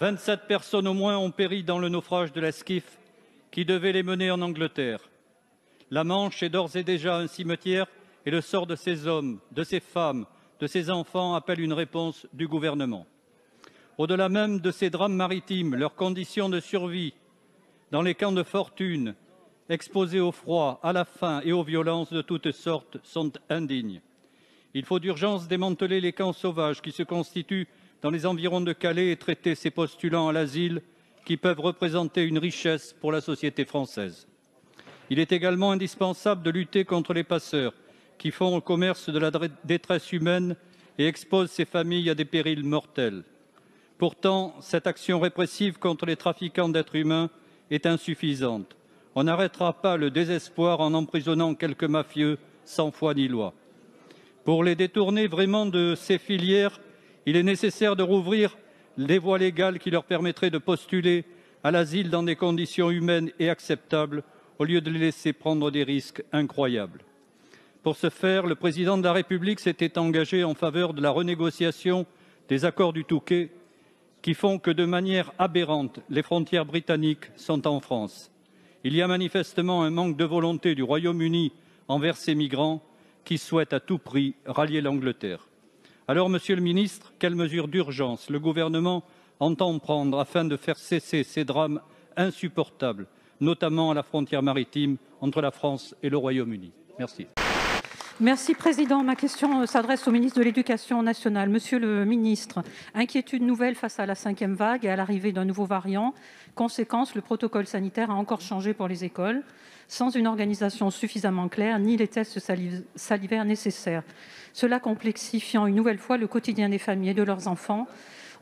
27 personnes au moins ont péri dans le naufrage de l'esquif qui devait les mener en Angleterre. La Manche est d'ores et déjà un cimetière et le sort de ces hommes, de ces femmes, de ces enfants appelle une réponse du gouvernement. Au-delà même de ces drames maritimes, leurs conditions de survie dans les camps de fortune, exposés au froid, à la faim et aux violences de toutes sortes, sont indignes. Il faut d'urgence démanteler les camps sauvages qui se constituent dans les environs de Calais et traiter ces postulants à l'asile qui peuvent représenter une richesse pour la société française. Il est également indispensable de lutter contre les passeurs qui font au commerce de la détresse humaine et exposent ces familles à des périls mortels. Pourtant, cette action répressive contre les trafiquants d'êtres humains est insuffisante. On n'arrêtera pas le désespoir en emprisonnant quelques mafieux sans foi ni loi. Pour les détourner vraiment de ces filières, il est nécessaire de rouvrir les voies légales qui leur permettraient de postuler à l'asile dans des conditions humaines et acceptables, au lieu de les laisser prendre des risques incroyables. Pour ce faire, le président de la République s'était engagé en faveur de la renégociation des accords du Touquet, qui font que, de manière aberrante, les frontières britanniques sont en France. Il y a manifestement un manque de volonté du Royaume-Uni envers ces migrants qui souhaitent à tout prix rallier l'Angleterre. Alors, Monsieur le ministre, quelles mesures d'urgence le gouvernement entend prendre afin de faire cesser ces drames insupportables, notamment à la frontière maritime entre la France et le Royaume-Uni? Merci. Merci, Président. Ma question s'adresse au ministre de l'Éducation nationale. Monsieur le ministre, inquiétude nouvelle face à la 5e vague et à l'arrivée d'un nouveau variant. Conséquence, le protocole sanitaire a encore changé pour les écoles, sans une organisation suffisamment claire, ni les tests salivaires nécessaires. Cela complexifiant une nouvelle fois le quotidien des familles et de leurs enfants.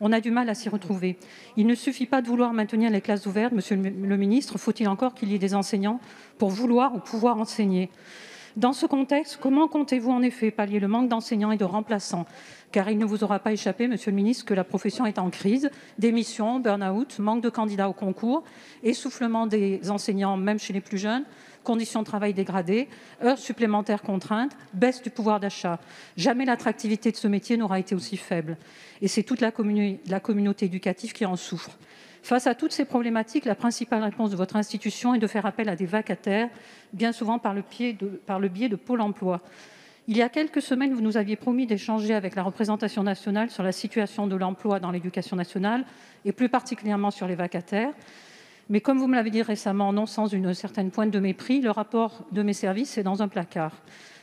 On a du mal à s'y retrouver. Il ne suffit pas de vouloir maintenir les classes ouvertes, monsieur le ministre. Faut-il encore qu'il y ait des enseignants pour vouloir ou pouvoir enseigner ? Dans ce contexte, comment comptez-vous en effet pallier le manque d'enseignants et de remplaçants? Car il ne vous aura pas échappé, monsieur le ministre, que la profession est en crise. Démissions, burn-out, manque de candidats au concours, essoufflement des enseignants, même chez les plus jeunes, conditions de travail dégradées, heures supplémentaires contraintes, baisse du pouvoir d'achat. Jamais l'attractivité de ce métier n'aura été aussi faible. Et c'est toute la communauté éducative qui en souffre. Face à toutes ces problématiques, la principale réponse de votre institution est de faire appel à des vacataires, bien souvent par le biais de Pôle emploi. Il y a quelques semaines, vous nous aviez promis d'échanger avec la représentation nationale sur la situation de l'emploi dans l'éducation nationale, et plus particulièrement sur les vacataires. Mais comme vous me l'avez dit récemment, non sans une certaine pointe de mépris, le rapport de mes services est dans un placard.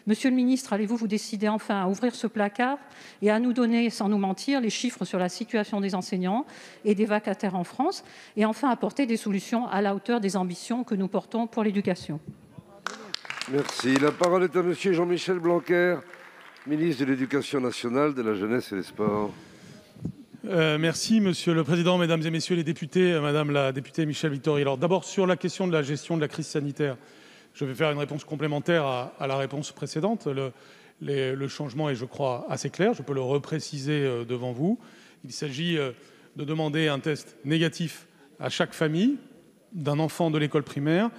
Monsieur le ministre, allez-vous vous décider enfin à ouvrir ce placard et à nous donner, sans nous mentir, les chiffres sur la situation des enseignants et des vacataires en France, et enfin apporter des solutions à la hauteur des ambitions que nous portons pour l'éducation? Merci. La parole est à monsieur Jean-Michel Blanquer, ministre de l'Éducation nationale, de la jeunesse et des sports. Merci, Monsieur le Président, Mesdames et Messieurs les députés, Madame la députée Michèle Victory. Alors d'abord, sur la question de la gestion de la crise sanitaire, je vais faire une réponse complémentaire à la réponse précédente. Le changement est, je crois, assez clair. Je peux le repréciser devant vous. Il s'agit de demander un test négatif à chaque famille d'un enfant de l'école primaire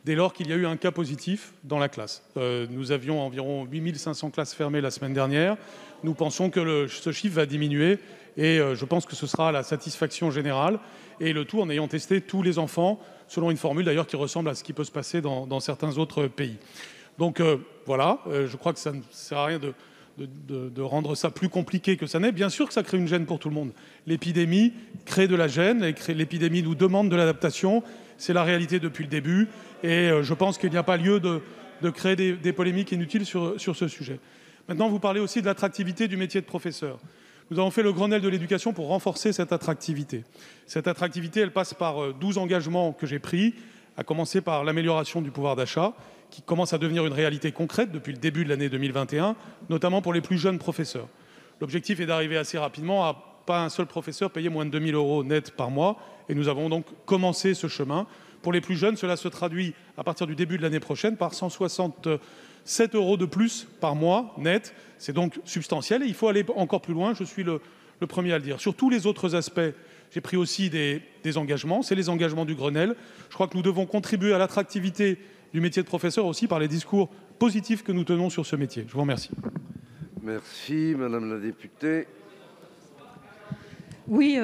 dès lors qu'il y a eu un cas positif dans la classe. Nous avions environ 8500 classes fermées la semaine dernière. Nous pensons que ce chiffre va diminuer et je pense que ce sera la satisfaction générale, et le tout en ayant testé tous les enfants, selon une formule d'ailleurs qui ressemble à ce qui peut se passer dans certains autres pays. Donc voilà, je crois que ça ne sert à rien de rendre ça plus compliqué que ça n'est. Bien sûr que ça crée une gêne pour tout le monde. L'épidémie crée de la gêne, l'épidémie nous demande de l'adaptation, c'est la réalité depuis le début, et je pense qu'il n'y a pas lieu de créer des polémiques inutiles sur ce sujet. Maintenant, vous parlez aussi de l'attractivité du métier de professeur. Nous avons fait le Grenelle de l'éducation pour renforcer cette attractivité. Cette attractivité, elle passe par 12 engagements que j'ai pris, à commencer par l'amélioration du pouvoir d'achat, qui commence à devenir une réalité concrète depuis le début de l'année 2021, notamment pour les plus jeunes professeurs. L'objectif est d'arriver assez rapidement à pas un seul professeur payer moins de 2 000 € net par mois, et nous avons donc commencé ce chemin. Pour les plus jeunes, cela se traduit à partir du début de l'année prochaine par 167 € de plus par mois net. C'est donc substantiel et il faut aller encore plus loin, je suis le premier à le dire. Sur tous les autres aspects, j'ai pris aussi des engagements, c'est les engagements du Grenelle. Je crois que nous devons contribuer à l'attractivité du métier de professeur aussi par les discours positifs que nous tenons sur ce métier. Je vous remercie. Merci, Madame la députée. Oui,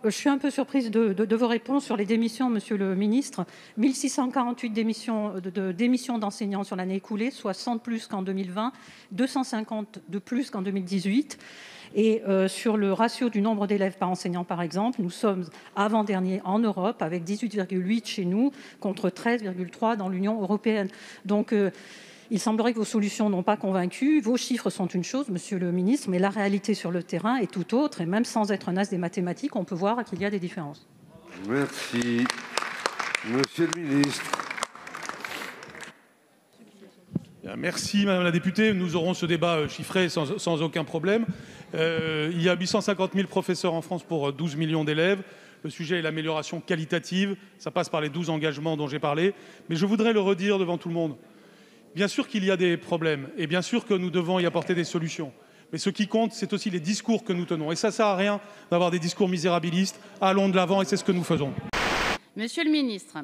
Je suis un peu surprise de vos réponses sur les démissions, monsieur le ministre. 1648 démissions d'enseignants sur l'année écoulée, soit 100 de plus qu'en 2020, 250 de plus qu'en 2018. Et sur le ratio du nombre d'élèves par enseignant, par exemple, nous sommes avant-dernier en Europe, avec 18,8 chez nous, contre 13,3 dans l'Union européenne. Donc, il semblerait que vos solutions n'ont pas convaincu. Vos chiffres sont une chose, monsieur le ministre, mais la réalité sur le terrain est tout autre. Et même sans être un as des mathématiques, on peut voir qu'il y a des différences. Merci. Monsieur le ministre. Merci, madame la députée. Nous aurons ce débat chiffré sans aucun problème. Il y a 850 000 professeurs en France pour 12 millions d'élèves. Le sujet est l'amélioration qualitative. Ça passe par les 12 engagements dont j'ai parlé. Mais je voudrais le redire devant tout le monde. Bien sûr qu'il y a des problèmes et bien sûr que nous devons y apporter des solutions. Mais ce qui compte, c'est aussi les discours que nous tenons. Et ça ne sert à rien d'avoir des discours misérabilistes. Allons de l'avant et c'est ce que nous faisons. Monsieur le ministre,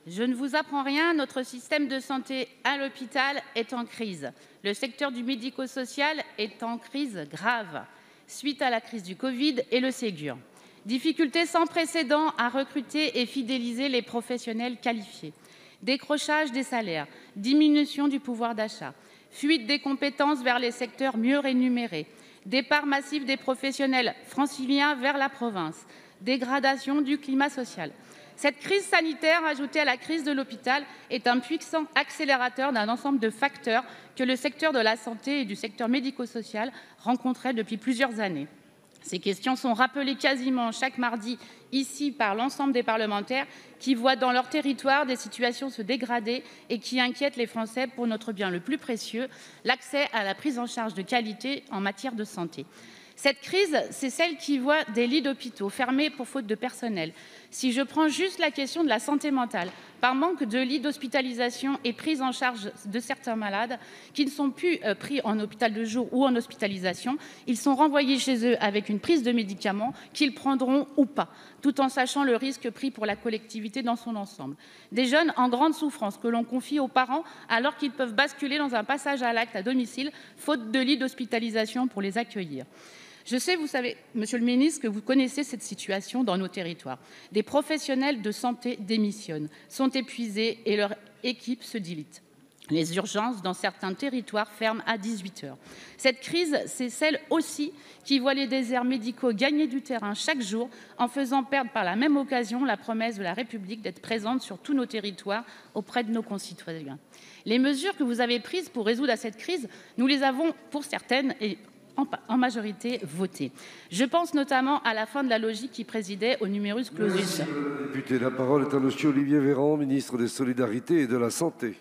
je ne vous apprends rien, notre système de santé à l'hôpital est en crise. Le secteur du médico-social est en crise grave, suite à la crise du Covid et le Ségur. Difficultés sans précédent à recruter et fidéliser les professionnels qualifiés. Décrochage des salaires, diminution du pouvoir d'achat, fuite des compétences vers les secteurs mieux rémunérés, départ massif des professionnels franciliens vers la province, dégradation du climat social. Cette crise sanitaire, ajoutée à la crise de l'hôpital, est un puissant accélérateur d'un ensemble de facteurs que le secteur de la santé et du secteur médico-social rencontraient depuis plusieurs années. Ces questions sont rappelées quasiment chaque mardi ici par l'ensemble des parlementaires qui voient dans leur territoire des situations se dégrader et qui inquiètent les Français pour notre bien le plus précieux, l'accès à la prise en charge de qualité en matière de santé. Cette crise, c'est celle qui voit des lits d'hôpitaux fermés pour faute de personnel. Si je prends juste la question de la santé mentale, par manque de lits d'hospitalisation et prise en charge de certains malades qui ne sont plus pris en hôpital de jour ou en hospitalisation, ils sont renvoyés chez eux avec une prise de médicaments qu'ils prendront ou pas, tout en sachant le risque pris pour la collectivité dans son ensemble. Des jeunes en grande souffrance que l'on confie aux parents alors qu'ils peuvent basculer dans un passage à l'acte à domicile, faute de lits d'hospitalisation pour les accueillir. Je sais, vous savez, monsieur le ministre, que vous connaissez cette situation dans nos territoires. Des professionnels de santé démissionnent, sont épuisés et leur équipe se dilite. Les urgences dans certains territoires ferment à 18 h. Cette crise, c'est celle aussi qui voit les déserts médicaux gagner du terrain chaque jour en faisant perdre par la même occasion la promesse de la République d'être présente sur tous nos territoires auprès de nos concitoyens. Les mesures que vous avez prises pour résoudre cette crise, nous les avons pour certaines et en majorité voté. Je pense notamment à la fin de la logique qui présidait au numerus clausus. Député, la parole est à monsieur Olivier Véran, ministre des Solidarités et de la Santé.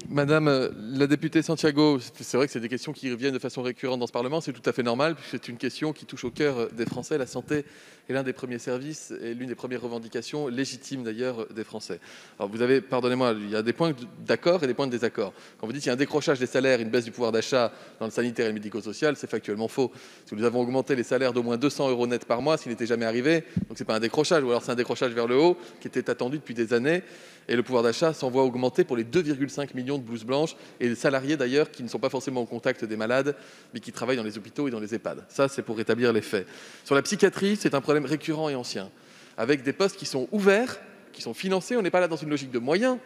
Madame la députée Santiago, c'est vrai que c'est des questions qui reviennent de façon récurrente dans ce Parlement, c'est tout à fait normal, puisque c'est une question qui touche au cœur des Français. La santé est l'un des premiers services et l'une des premières revendications légitimes d'ailleurs des Français. Alors vous avez, pardonnez-moi, il y a des points d'accord et des points de désaccord. Quand vous dites qu'il y a un décrochage des salaires, une baisse du pouvoir d'achat dans le sanitaire et le médico-social, c'est factuellement faux. Parce que nous avons augmenté les salaires d'au moins 200 € net par mois, ce qui n'était jamais arrivé. Donc c'est pas un décrochage, ou alors c'est un décrochage vers le haut qui était attendu depuis des années. Et le pouvoir d'achat s'en voit augmenter pour les 2,5 millions de blouses blanches et les salariés d'ailleurs qui ne sont pas forcément au contact des malades mais qui travaillent dans les hôpitaux et dans les EHPAD. Ça, c'est pour rétablir les faits. Sur la psychiatrie, c'est un problème récurrent et ancien, avec des postes qui sont ouverts, qui sont financés. On n'est pas là dans une logique de moyens.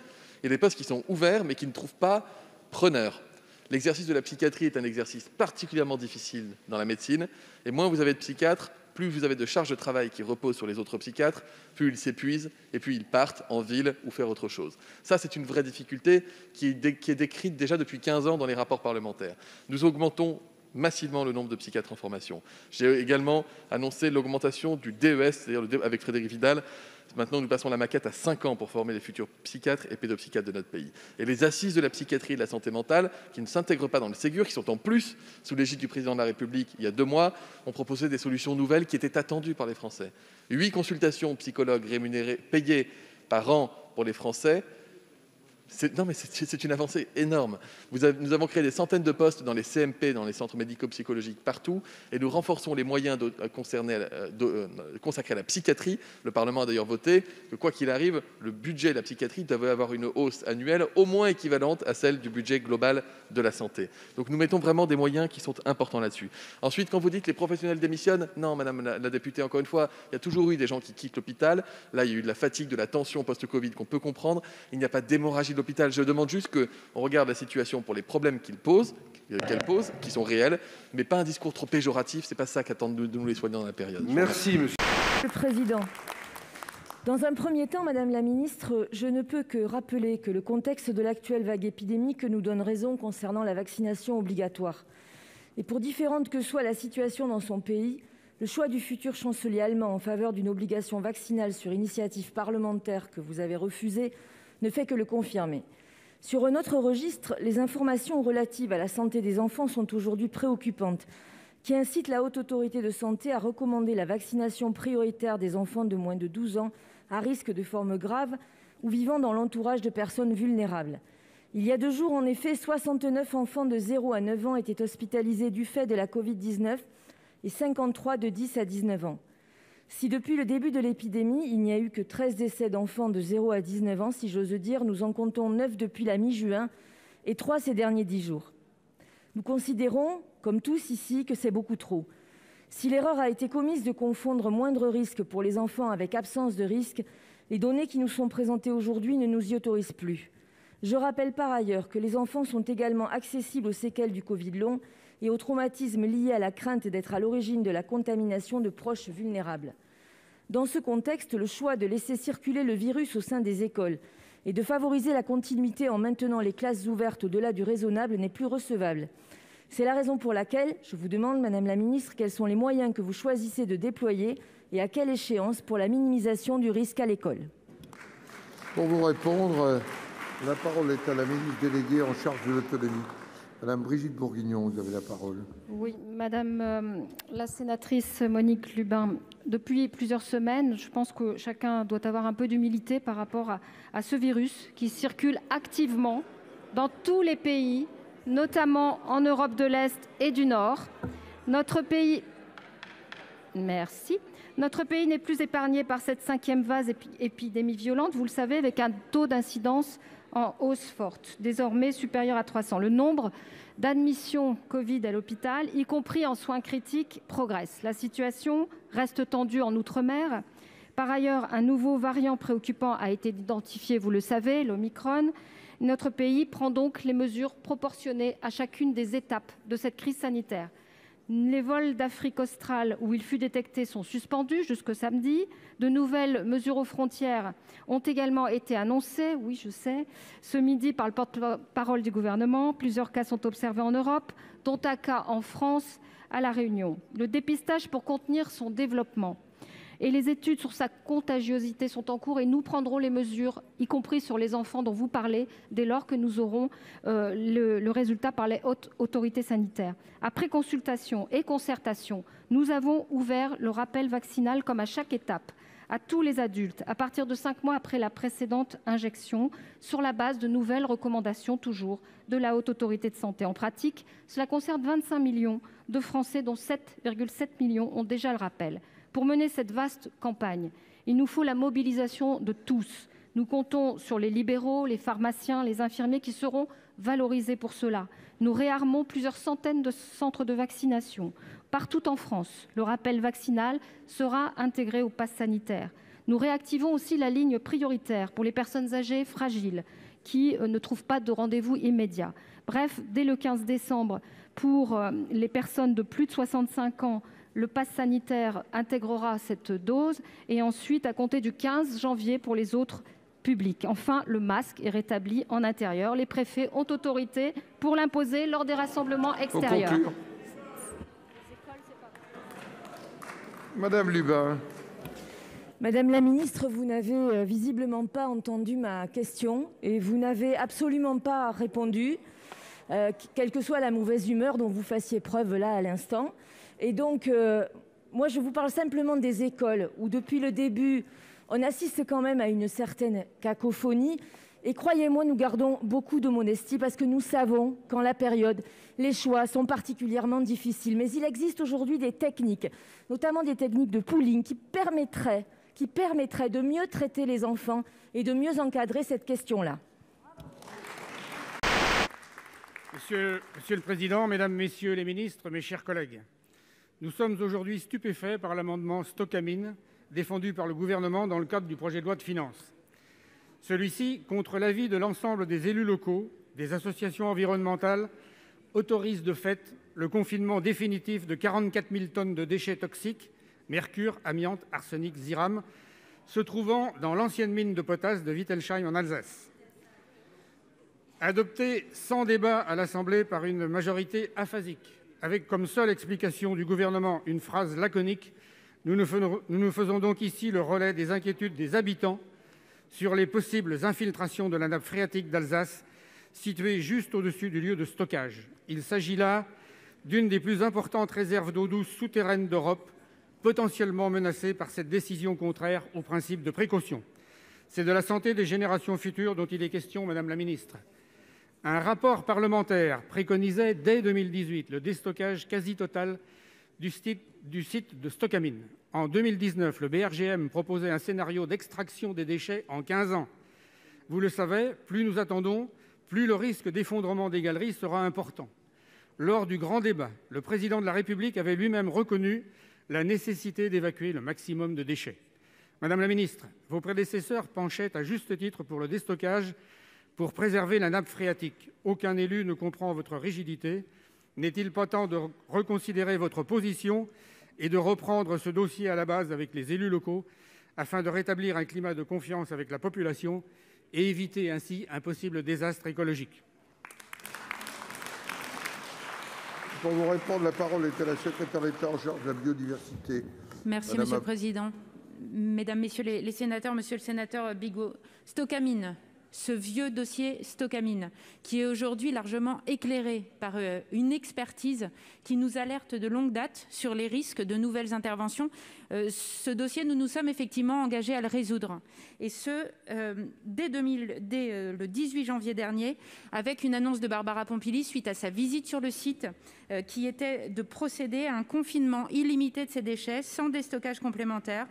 Il y a des postes qui sont ouverts mais qui ne trouvent pas preneurs. L'exercice de la psychiatrie est un exercice particulièrement difficile dans la médecine et moins vous avez de psychiatres, plus vous avez de charges de travail qui reposent sur les autres psychiatres, plus ils s'épuisent et puis ils partent en ville ou faire autre chose. Ça, c'est une vraie difficulté qui est décrite déjà depuis 15 ans dans les rapports parlementaires. Nous augmentons massivement le nombre de psychiatres en formation. J'ai également annoncé l'augmentation du DES, c'est-à-dire avec Frédéric Vidal. Maintenant, nous passons la maquette à 5 ans pour former les futurs psychiatres et pédopsychiatres de notre pays. Et les assises de la psychiatrie et de la santé mentale, qui ne s'intègrent pas dans le Ségur, qui sont en plus sous l'égide du président de la République il y a 2 mois, ont proposé des solutions nouvelles qui étaient attendues par les Français. 8 consultations psychologues rémunérées, payées par an pour les Français, C'est une avancée énorme. Nous avons créé des centaines de postes dans les CMP, dans les centres médico-psychologiques partout, et nous renforçons les moyens consacrés à la psychiatrie. Le Parlement a d'ailleurs voté que, quoi qu'il arrive, le budget de la psychiatrie devait avoir une hausse annuelle au moins équivalente à celle du budget global de la santé. Donc nous mettons vraiment des moyens qui sont importants là-dessus. Ensuite, quand vous dites que les professionnels démissionnent, non, Madame la députée, encore une fois, il y a toujours eu des gens qui quittent l'hôpital. Là, il y a eu de la fatigue, de la tension post-Covid qu'on peut comprendre. Il n'y a pas d'hémorragie de l'hôpital. Je demande juste qu'on regarde la situation pour les problèmes qu'elle pose, qui sont réels, mais pas un discours trop péjoratif. C'est pas ça qu'attendent de nous les soignants dans la période. Merci, monsieur le Président. Dans un premier temps, Madame la Ministre, je ne peux que rappeler que le contexte de l'actuelle vague épidémique nous donne raison concernant la vaccination obligatoire. Et pour différente que soit la situation dans son pays, le choix du futur chancelier allemand en faveur d'une obligation vaccinale sur initiative parlementaire que vous avez refusée ne fait que le confirmer. Sur un autre registre, les informations relatives à la santé des enfants sont aujourd'hui préoccupantes, qui incitent la Haute Autorité de Santé à recommander la vaccination prioritaire des enfants de moins de 12 ans à risque de formes graves ou vivant dans l'entourage de personnes vulnérables. Il y a 2 jours, en effet, 69 enfants de 0 à 9 ans étaient hospitalisés du fait de la Covid-19 et 53 de 10 à 19 ans. Si depuis le début de l'épidémie, il n'y a eu que 13 décès d'enfants de 0 à 19 ans, si j'ose dire, nous en comptons 9 depuis la mi-juin et 3 ces derniers 10 jours. Nous considérons, comme tous ici, que c'est beaucoup trop. Si l'erreur a été commise de confondre moindre risque pour les enfants avec absence de risque, les données qui nous sont présentées aujourd'hui ne nous y autorisent plus. Je rappelle par ailleurs que les enfants sont également accessibles aux séquelles du Covid long et aux traumatismes liés à la crainte d'être à l'origine de la contamination de proches vulnérables. Dans ce contexte, le choix de laisser circuler le virus au sein des écoles et de favoriser la continuité en maintenant les classes ouvertes au-delà du raisonnable n'est plus recevable. C'est la raison pour laquelle je vous demande, Madame la Ministre, quels sont les moyens que vous choisissez de déployer et à quelle échéance pour la minimisation du risque à l'école. Pour vous répondre, la parole est à la ministre déléguée en charge de l'autonomie. Madame Brigitte Bourguignon, vous avez la parole. Oui, Madame la sénatrice Monique Lubin, depuis plusieurs semaines, je pense que chacun doit avoir un peu d'humilité par rapport à ce virus qui circule activement dans tous les pays, notamment en Europe de l'Est et du Nord. Notre pays n'est plus épargné par cette 5e vague épidémie violente, vous le savez, avec un taux d'incidence en hausse forte, désormais supérieur à 300. Le nombre d'admissions Covid à l'hôpital, y compris en soins critiques, progresse. La situation reste tendue en Outre-mer. Par ailleurs, un nouveau variant préoccupant a été identifié, vous le savez, l'Omicron. Notre pays prend donc les mesures proportionnées à chacune des étapes de cette crise sanitaire. Les vols d'Afrique australe où il fut détecté sont suspendus jusqu'au samedi. De nouvelles mesures aux frontières ont également été annoncées, oui je sais, ce midi par le porte-parole du gouvernement. Plusieurs cas sont observés en Europe, dont un cas en France à La Réunion. Le dépistage pour contenir son développement et les études sur sa contagiosité sont en cours et nous prendrons les mesures, y compris sur les enfants dont vous parlez, dès lors que nous aurons le résultat par les hautes autorités sanitaires. Après consultation et concertation, nous avons ouvert le rappel vaccinal comme à chaque étape à tous les adultes à partir de 5 mois après la précédente injection sur la base de nouvelles recommandations toujours de la Haute Autorité de Santé. En pratique, cela concerne 25 millions de Français dont 7,7 millions ont déjà le rappel. Pour mener cette vaste campagne, il nous faut la mobilisation de tous. Nous comptons sur les libéraux, les pharmaciens, les infirmiers qui seront valorisés pour cela. Nous réarmons plusieurs centaines de centres de vaccination. Partout en France, le rappel vaccinal sera intégré au pass sanitaire. Nous réactivons aussi la ligne prioritaire pour les personnes âgées fragiles qui ne trouvent pas de rendez-vous immédiat. Bref, dès le 15 décembre, pour les personnes de plus de 65 ans, le pass sanitaire intégrera cette dose et ensuite, à compter du 15 janvier pour les autres publics. Enfin, le masque est rétabli en intérieur. Les préfets ont autorité pour l'imposer lors des rassemblements extérieurs. Madame Lubin. Madame la ministre, vous n'avez visiblement pas entendu ma question et vous n'avez absolument pas répondu, quelle que soit la mauvaise humeur dont vous fassiez preuve là à l'instant. Et donc, moi, je vous parle simplement des écoles où, depuis le début, on assiste quand même à une certaine cacophonie Et croyez-moi, nous gardons beaucoup de modestie parce que nous savons qu'en la période, les choix sont particulièrement difficiles. Mais il existe aujourd'hui des techniques, notamment des techniques de pooling, qui permettraient de mieux traiter les enfants et de mieux encadrer cette question-là. Monsieur le Président, Mesdames, Messieurs les ministres, mes chers collègues, nous sommes aujourd'hui stupéfaits par l'amendement Stocamine défendu par le Gouvernement dans le cadre du projet de loi de finances. Celui-ci, contre l'avis de l'ensemble des élus locaux, des associations environnementales, autorise de fait le confinement définitif de 44 000 tonnes de déchets toxiques, mercure, amiante, arsenic, ziram, se trouvant dans l'ancienne mine de potasse de Wittelsheim en Alsace. Adopté sans débat à l'Assemblée par une majorité aphasique, avec comme seule explication du Gouvernement une phrase laconique, nous nous faisons donc ici le relais des inquiétudes des habitants sur les possibles infiltrations de la nappe phréatique d'Alsace, située juste au-dessus du lieu de stockage. Il s'agit là d'une des plus importantes réserves d'eau douce souterraine d'Europe, potentiellement menacée par cette décision contraire au principe de précaution. C'est de la santé des générations futures dont il est question, Madame la Ministre. Un rapport parlementaire préconisait dès 2018 le déstockage quasi total du site de Stocamine. En 2019, le BRGM proposait un scénario d'extraction des déchets en 15 ans. Vous le savez, plus nous attendons, plus le risque d'effondrement des galeries sera important. Lors du grand débat, le Président de la République avait lui-même reconnu la nécessité d'évacuer le maximum de déchets. Madame la ministre, vos prédécesseurs penchaient à juste titre pour le déstockage pour préserver la nappe phréatique. Aucun élu ne comprend votre rigidité. N'est-il pas temps de reconsidérer votre position et de reprendre ce dossier à la base avec les élus locaux afin de rétablir un climat de confiance avec la population et éviter ainsi un possible désastre écologique? Pour vous répondre, la parole est à la secrétaire d'État en charge de la biodiversité. Merci, Monsieur le Président. Mesdames, Messieurs les sénateurs, Monsieur le sénateur Bigot, Stocamine, ce vieux dossier Stocamine, qui est aujourd'hui largement éclairé par une expertise qui nous alerte de longue date sur les risques de nouvelles interventions. Ce dossier, nous nous sommes effectivement engagés à le résoudre. Et ce, dès le 18 janvier dernier, avec une annonce de Barbara Pompili suite à sa visite sur le site, qui était de procéder à un confinement illimité de ces déchets sans déstockage complémentaire.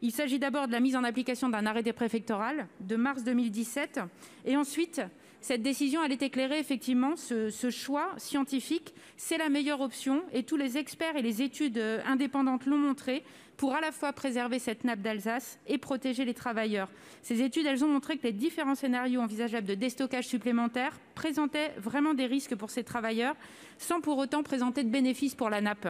Il s'agit d'abord de la mise en application d'un arrêté préfectoral de mars 2017. Et ensuite, cette décision, elle est éclairée effectivement. Ce choix scientifique, c'est la meilleure option. Et tous les experts et les études indépendantes l'ont montré pour à la fois préserver cette nappe d'Alsace et protéger les travailleurs. Ces études, elles ont montré que les différents scénarios envisageables de déstockage supplémentaire présentaient vraiment des risques pour ces travailleurs, sans pour autant présenter de bénéfices pour la nappe.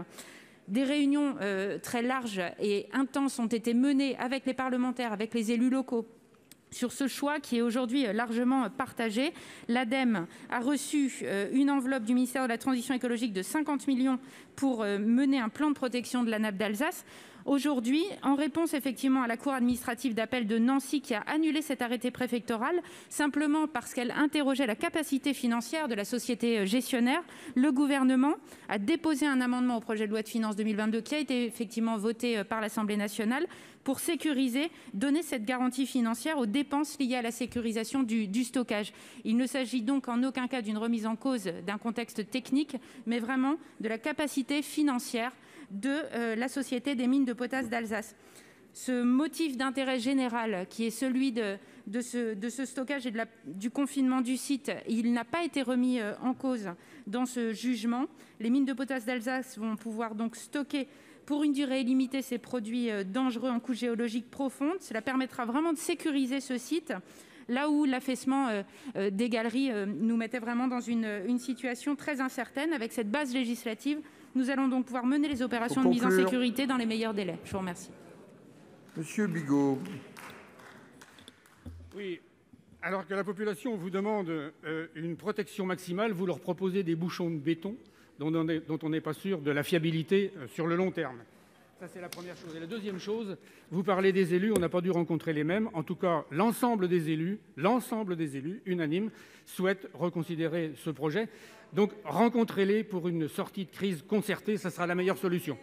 Des réunions très larges et intenses ont été menées avec les parlementaires, avec les élus locaux, sur ce choix qui est aujourd'hui largement partagé. L'ADEME a reçu une enveloppe du ministère de la Transition écologique de 50 millions pour mener un plan de protection de la nappe d'Alsace. Aujourd'hui, en réponse effectivement à la Cour administrative d'appel de Nancy qui a annulé cet arrêté préfectoral, simplement parce qu'elle interrogeait la capacité financière de la société gestionnaire, le gouvernement a déposé un amendement au projet de loi de finances 2022 qui a été effectivement voté par l'Assemblée nationale pour sécuriser, donner cette garantie financière aux dépenses liées à la sécurisation du stockage. Il ne s'agit donc en aucun cas d'une remise en cause d'un contexte technique, mais vraiment de la capacité financière de la Société des mines de potasse d'Alsace. Ce motif d'intérêt général qui est celui de ce stockage et du confinement du site, il n'a pas été remis en cause dans ce jugement. Les mines de potasse d'Alsace vont pouvoir donc stocker pour une durée illimitée ces produits dangereux en couche géologique profonde. Cela permettra vraiment de sécuriser ce site, là où l'affaissement des galeries nous mettait vraiment dans une situation très incertaine. Avec cette base législative, nous allons donc pouvoir mener les opérations de mise en sécurité dans les meilleurs délais. Je vous remercie. Monsieur Bigot. Oui, alors que la population vous demande une protection maximale, vous leur proposez des bouchons de béton dont on n'est pas sûr de la fiabilité sur le long terme. Ça, c'est la première chose. Et la deuxième chose, vous parlez des élus, on n'a pas dû rencontrer les mêmes. En tout cas, l'ensemble des élus, unanimes, souhaitent reconsidérer ce projet. Donc, rencontrez-les pour une sortie de crise concertée, ça sera la meilleure solution.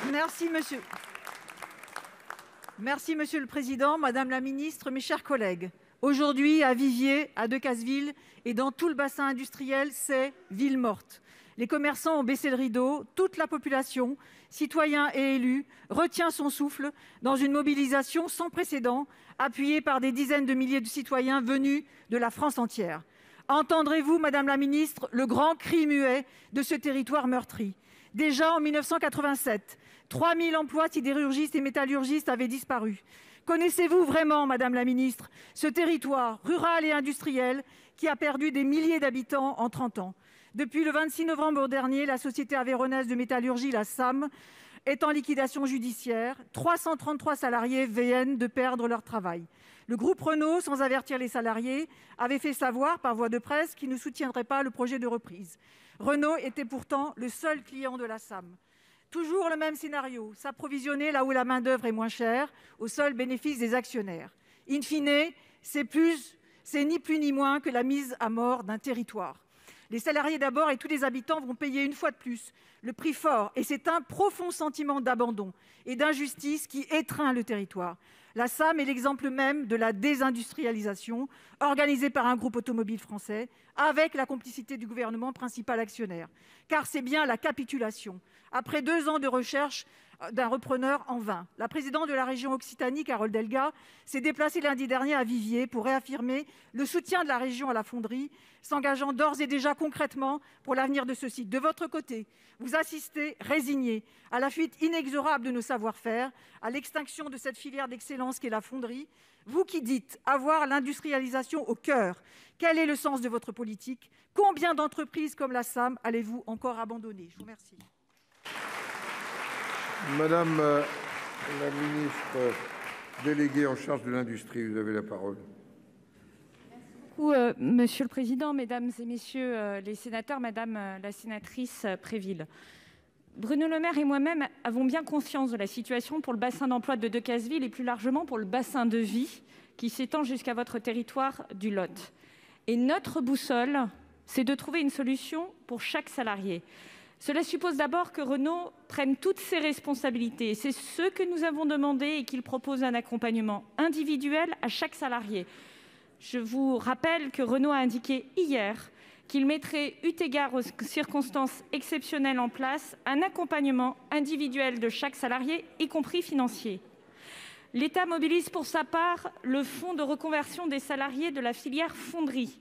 Merci, monsieur le Président, Madame la Ministre, mes chers collègues. Aujourd'hui, à Viviers, à Decazeville et dans tout le bassin industriel, c'est ville morte. Les commerçants ont baissé le rideau, toute la population, citoyens et élus, retient son souffle dans une mobilisation sans précédent, appuyée par des dizaines de milliers de citoyens venus de la France entière. Entendrez-vous, Madame la Ministre, le grand cri muet de ce territoire meurtri? Déjà en 1987, 3000 emplois sidérurgistes et métallurgistes avaient disparu. Connaissez-vous vraiment, Madame la Ministre, ce territoire rural et industriel qui a perdu des milliers d'habitants en 30 ans? Depuis le 26 novembre dernier, la société aveyronnaise de métallurgie, la SAM, est en liquidation judiciaire. 333 salariés viennent de perdre leur travail. Le groupe Renault, sans avertir les salariés, avait fait savoir par voie de presse qu'il ne soutiendrait pas le projet de reprise. Renault était pourtant le seul client de la SAM. Toujours le même scénario, s'approvisionner là où la main-d'œuvre est moins chère, au seul bénéfice des actionnaires. In fine, c'est ni plus ni moins que la mise à mort d'un territoire. Les salariés d'abord et tous les habitants vont payer une fois de plus le prix fort, et c'est un profond sentiment d'abandon et d'injustice qui étreint le territoire. La SAM est l'exemple même de la désindustrialisation organisée par un groupe automobile français avec la complicité du gouvernement, principal actionnaire. Car c'est bien la capitulation. Après 2 ans de recherche d'un repreneur en vain, la présidente de la région Occitanie, Carole Delga, s'est déplacée lundi dernier à Viviers pour réaffirmer le soutien de la région à la fonderie, s'engageant d'ores et déjà concrètement pour l'avenir de ce site. De votre côté, vous assistez, résignés, à la fuite inexorable de nos savoir-faire, à l'extinction de cette filière d'excellence qu'est la fonderie. Vous qui dites avoir l'industrialisation au cœur, quel est le sens de votre politique? Combien d'entreprises comme la SAM allez-vous encore abandonner? Je vous remercie. Madame la ministre déléguée en charge de l'industrie, vous avez la parole. Monsieur le président, mesdames et messieurs les sénateurs, madame la sénatrice Préville, Bruno Le Maire et moi-même avons bien conscience de la situation pour le bassin d'emploi de Decazeville et plus largement pour le bassin de vie qui s'étend jusqu'à votre territoire du Lot. Et notre boussole, c'est de trouver une solution pour chaque salarié. Cela suppose d'abord que Renault prenne toutes ses responsabilités. C'est ce que nous avons demandé et qu'il propose un accompagnement individuel à chaque salarié. Je vous rappelle que Renault a indiqué hier qu'il mettrait, eu égard aux circonstances exceptionnelles en place, un accompagnement individuel de chaque salarié, y compris financier. L'État mobilise pour sa part le fonds de reconversion des salariés de la filière fonderie.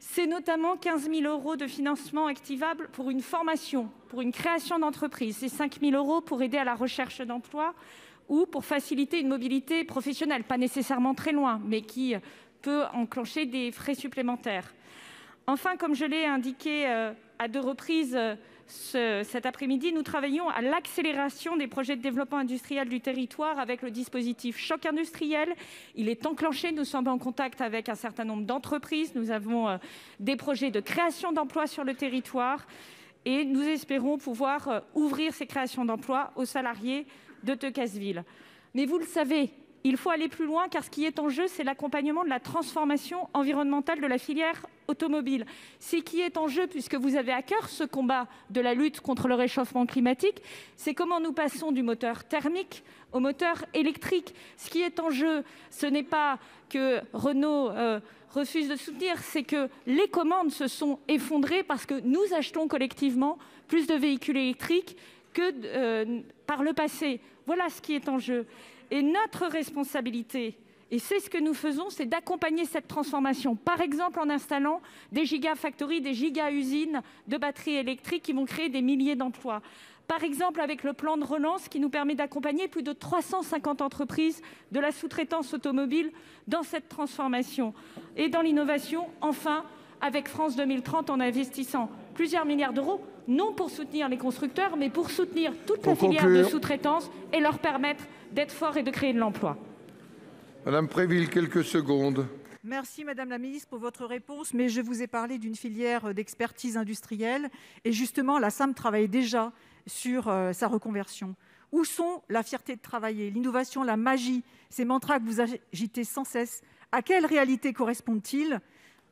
C'est notamment 15 000 € de financement activable pour une formation, pour une création d'entreprise. C'est 5 000 € pour aider à la recherche d'emploi ou pour faciliter une mobilité professionnelle, pas nécessairement très loin, mais qui peut enclencher des frais supplémentaires. Enfin, comme je l'ai indiqué à 2 reprises cet après-midi, nous travaillons à l'accélération des projets de développement industriel du territoire avec le dispositif Choc industriel. Il est enclenché, nous sommes en contact avec un certain nombre d'entreprises, nous avons des projets de création d'emplois sur le territoire et nous espérons pouvoir ouvrir ces créations d'emplois aux salariés de Decazeville. Mais vous le savez, il faut aller plus loin car ce qui est en jeu, c'est l'accompagnement de la transformation environnementale de la filière automobile. C'est qui est en jeu, puisque vous avez à cœur ce combat de la lutte contre le réchauffement climatique, c'est comment nous passons du moteur thermique au moteur électrique. Ce qui est en jeu, ce n'est pas que Renault refuse de soutenir, c'est que les commandes se sont effondrées parce que nous achetons collectivement plus de véhicules électriques que par le passé. Voilà ce qui est en jeu. Et notre responsabilité, et c'est ce que nous faisons, c'est d'accompagner cette transformation, par exemple en installant des gigafactories, des giga-usines de batteries électriques qui vont créer des milliers d'emplois. Par exemple avec le plan de relance qui nous permet d'accompagner plus de 350 entreprises de la sous-traitance automobile dans cette transformation. Et dans l'innovation, enfin, avec France 2030 en investissant plusieurs milliards d'euros, non pour soutenir les constructeurs, mais pour soutenir toute la filière de sous-traitance et leur permettre d'être forts et de créer de l'emploi. Madame Préville, quelques secondes. Merci Madame la Ministre pour votre réponse, mais je vous ai parlé d'une filière d'expertise industrielle et justement la SAM travaille déjà sur sa reconversion. Où sont la fierté de travailler, l'innovation, la magie, ces mantras que vous agitez sans cesse? À quelle réalité correspondent-ils?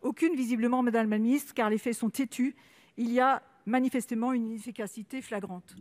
Aucune visiblement Madame la Ministre, car les faits sont têtus. Il y a manifestement une inefficacité flagrante.